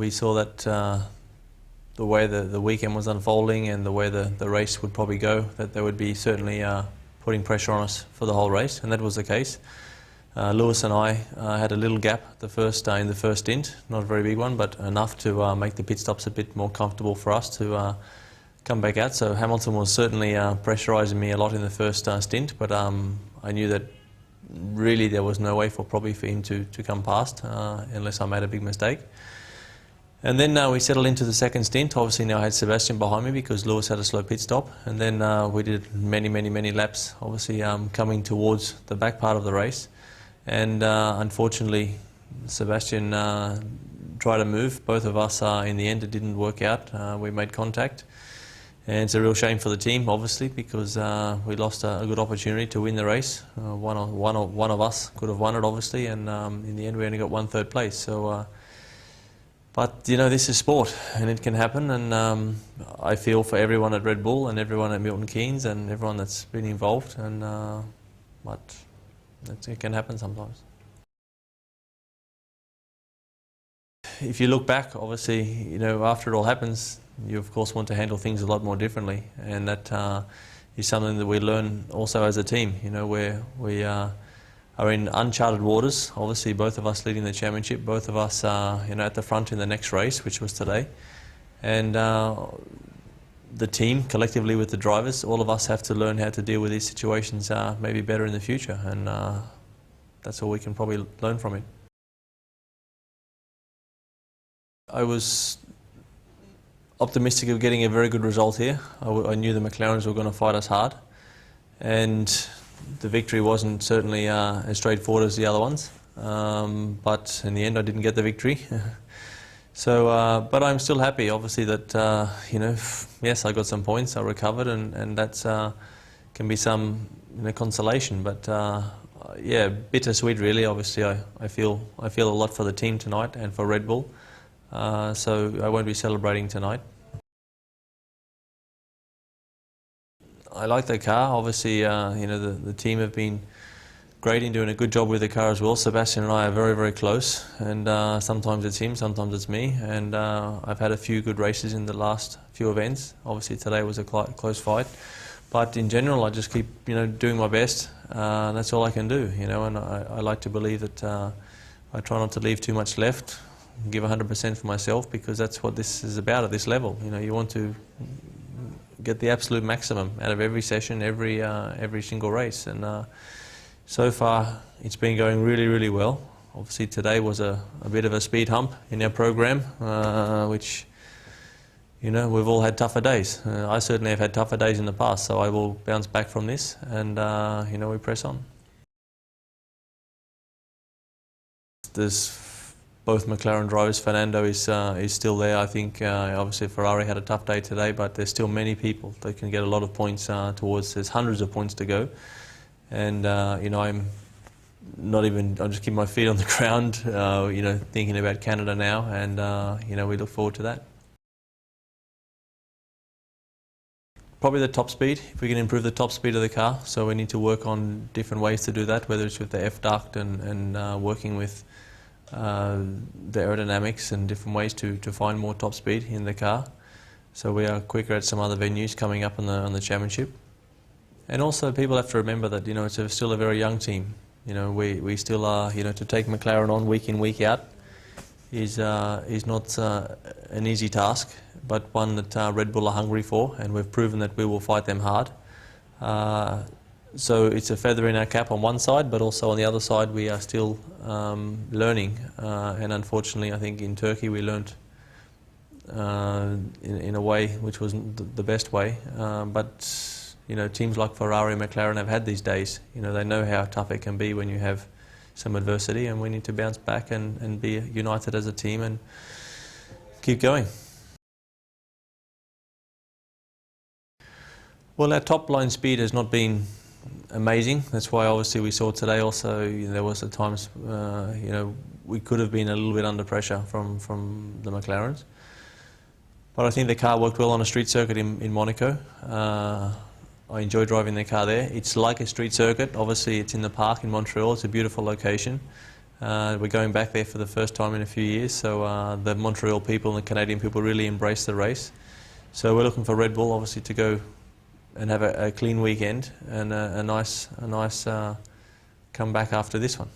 we saw that the way the weekend was unfolding and the way the race would probably go, that they would be certainly putting pressure on us for the whole race, and that was the case. Lewis and I had a little gap in the first stint, not a very big one, but enough to make the pit stops a bit more comfortable for us to come back out. So Hamilton was certainly pressurising me a lot in the first stint, but I knew that really there was no way for him to come past unless I made a big mistake. And then we settled into the second stint. Obviously now I had Sebastian behind me because Lewis had a slow pit stop, and then we did many laps, obviously coming towards the back part of the race. And unfortunately, Sebastian tried to move. Both of us, in the end, it didn't work out. We made contact. And it's a real shame for the team, obviously, because we lost a good opportunity to win the race. One of us could have won it, obviously, and in the end we only got 1/3 place. So, but you know, this is sport, and it can happen. And I feel for everyone at Red Bull and everyone at Milton Keynes and everyone that's been involved. And but it can happen sometimes. If you look back, obviously, you know, after it all happens, you of course want to handle things a lot more differently, and that is something that we learn also as a team. You know, where we are in uncharted waters. Obviously, both of us leading the championship, both of us, you know, at the front in the next race, which was today, and the team collectively with the drivers, all of us have to learn how to deal with these situations maybe better in the future, and that's all we can probably learn from it. I was optimistic of getting a very good result here. I knew the McLarens were going to fight us hard, and the victory wasn't certainly as straightforward as the other ones, but in the end I didn't get the victory. So, but I'm still happy, obviously, that you know, yes, I got some points, I recovered, and that's can be some, you know, consolation. But yeah, bittersweet, really. Obviously, I feel a lot for the team tonight and for Red Bull. So I won't be celebrating tonight. I like the car. Obviously, you know, the team have been great in doing a good job with the car as well. Sebastian and I are very close, and sometimes it's him, sometimes it's me. And I've had a few good races in the last few events. Obviously today was a close fight, but in general I just keep, you know, doing my best. That's all I can do, you know. And I like to believe that I try not to leave too much left, give 100% for myself, because that's what this is about at this level. You know, you want to get the absolute maximum out of every session, every single race, and so far it's been going really well. Obviously today was a bit of a speed hump in our program, which, you know, we've all had tougher days. I certainly have had tougher days in the past, so I will bounce back from this, and you know, we press on. There's both McLaren drivers. Fernando is still there. I think obviously Ferrari had a tough day today, but there's still many people that can get a lot of points towards. There's hundreds of points to go, and you know, I'm just keeping my feet on the ground. You know, thinking about Canada now, and you know, we look forward to that. Probably the top speed. If we can improve the top speed of the car, so we need to work on different ways to do that, whether it's with the F duct and working with the aerodynamics and different ways to find more top speed in the car. So we are quicker at some other venues coming up on the championship. And also people have to remember that, you know, it's still a very young team. You know, we still are, you know, to take McLaren on week in, week out is not an easy task, but one that Red Bull are hungry for, and we've proven that we will fight them hard. So it's a feather in our cap on one side, but also on the other side we are still learning. And unfortunately, I think in Turkey we learnt in a way which wasn't the best way. But you know, teams like Ferrari and McLaren have had these days. You know, they know how tough it can be when you have some adversity, and we need to bounce back and be united as a team and keep going. Well, our top line speed has not been amazing. That's why obviously we saw today also, you know, there was at times, you know, we could have been a little bit under pressure from the McLarens. But I think the car worked well on a street circuit in Monaco. I enjoy driving the car there. It's like a street circuit. Obviously it's in the park in Montreal. It's a beautiful location. We're going back there for the first time in a few years, so the Montreal people and the Canadian people really embrace the race. So we're looking for Red Bull, obviously, to go and have a clean weekend and a nice comeback after this one.